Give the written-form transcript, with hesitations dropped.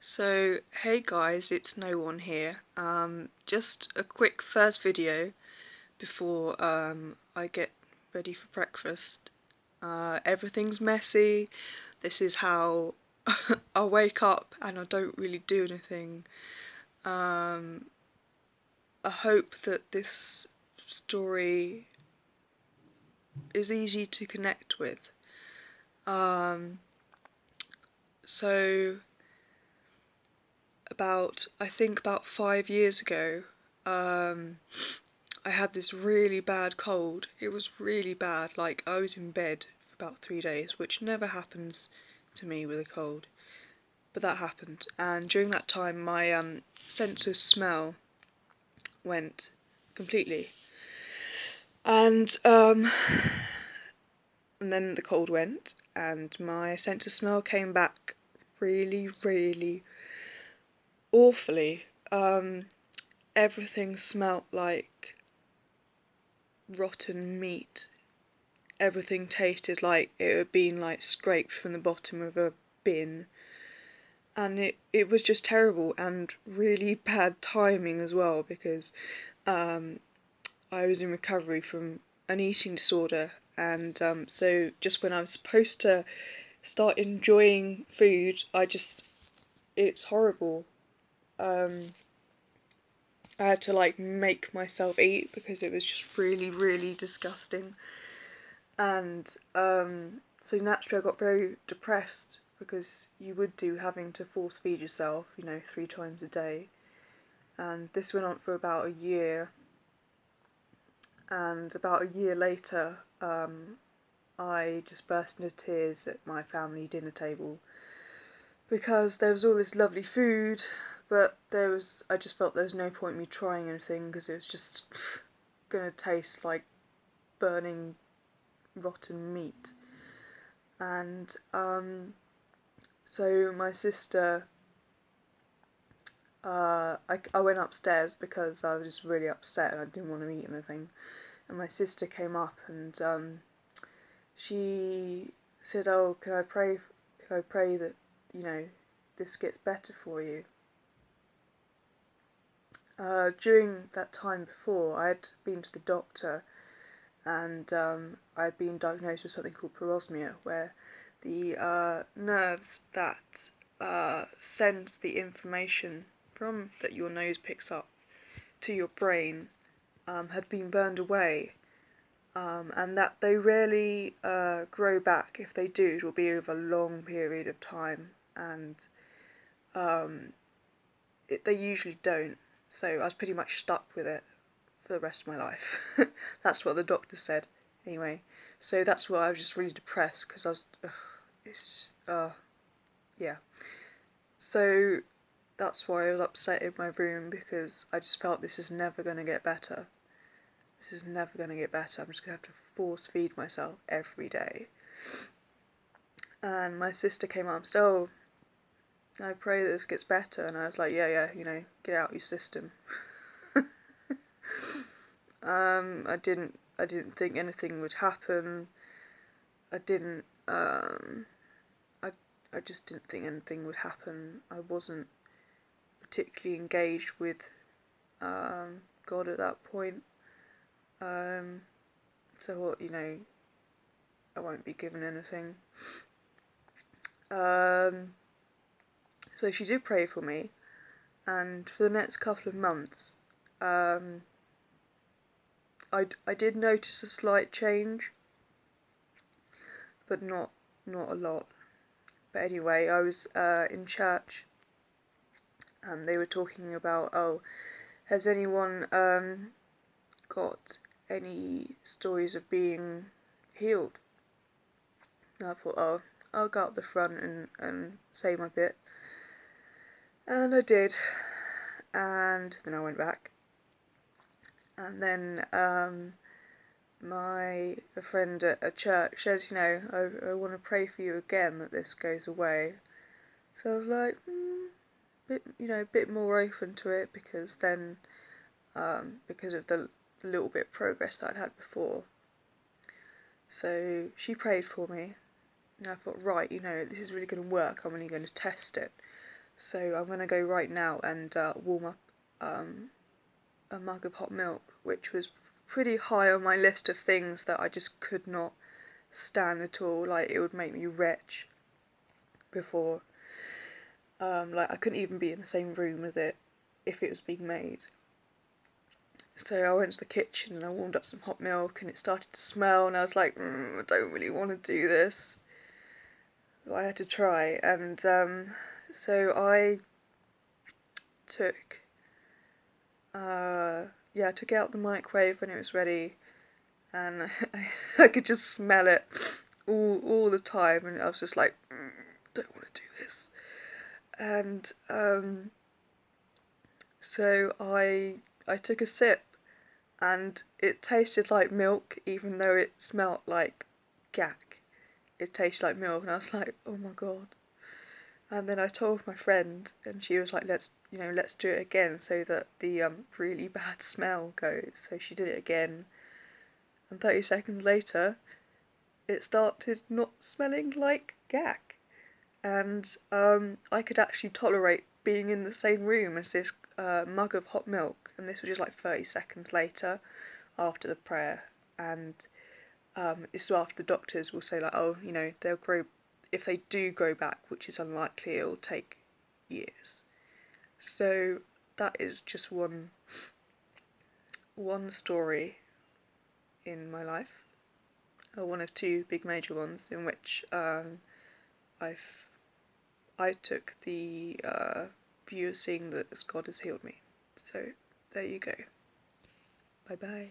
So, hey guys, it's no one here. Just a quick first video before I get ready for breakfast. Everything's messy. This is how I wake up and I don't really do anything. I hope that this story is easy to connect with. Um, so I think about 5 years ago, I had this really bad cold. It was really bad. Like, I was in bed for about 3 days, which never happens to me with a cold. But that happened. And during that time, my sense of smell went completely. And then the cold went, and my sense of smell came back really, really awfully. Everything smelt like rotten meat. Everything tasted like it had been like scraped from the bottom of a bin, and it was just terrible and really bad timing as well, because I was in recovery from an eating disorder, and so just when I was supposed to start enjoying food, it's horrible. I had to like make myself eat because it was just really, really disgusting. And so naturally I got very depressed, because you would do, having to force feed yourself, 3 times a day. And this went on for about a year. And about a year later, I just burst into tears at my family dinner table, because there was all this lovely food, but I just felt there was no point in me trying anything, because it was just gonna taste like burning rotten meat. And so my sister, I went upstairs because I was just really upset and I didn't want to eat anything. And my sister came up, and she said, "Oh, can I pray? Can I pray that this gets better for you?" During that time before, I had been to the doctor, and I had been diagnosed with something called Parosmia, where the nerves that send the information from that your nose picks up to your brain had been burned away, and that they rarely grow back. If they do, it will be over a long period of time, and they usually don't. So I was pretty much stuck with it for the rest of my life. That's what the doctor said, anyway. So that's why I was just really depressed, because I was, yeah. So that's why I was upset in my room, because I just felt this is never going to get better. This is never going to get better. I'm just going to have to force feed myself every day. And my sister came up and said, "Oh, I pray that this gets better." And I was like, yeah, get out your system. I didn't think anything would happen. I didn't, I just didn't think anything would happen. I wasn't particularly engaged with God at that point. So, I won't be given anything. So she did pray for me, and for the next couple of months, I did notice a slight change, but not a lot. But anyway, I was in church, and they were talking about, oh, has anyone got any stories of being healed? And I thought, oh, I'll go up the front and say my bit. And I did. And then I went back. And then a friend at church said, I want to pray for you again that this goes away. So I was like, a bit more open to it, because then, because of the little bit of progress that I'd had before. So she prayed for me, and I thought, right, this is really going to work. I'm only going to test it. So I'm gonna go right now and warm up a mug of hot milk, which was pretty high on my list of things that I just could not stand at all. Like, it would make me retch before. Like, I couldn't even be in the same room with it if it was being made. So I went to the kitchen and I warmed up some hot milk, and it started to smell, and I was like, I don't really want to do this. But I had to try, and so I took, I took it out the microwave when it was ready, and I could just smell it all the time, and I was just like, don't want to do this. And so I took a sip, and it tasted like milk, even though it smelt like gack. It tasted like milk, and I was like, oh my god. And then I told my friend, and she was like, let's do it again so that the really bad smell goes. So she did it again, and 30 seconds later, it started not smelling like gack. And I could actually tolerate being in the same room as this mug of hot milk, and this was just like 30 seconds later after the prayer. And this is after the doctors will say, like, oh, they'll grow, if they do grow back, which is unlikely, it'll take years. So that is just one story in my life, one of two big major ones in which I took the view of seeing that God has healed me. So there you go. Bye bye.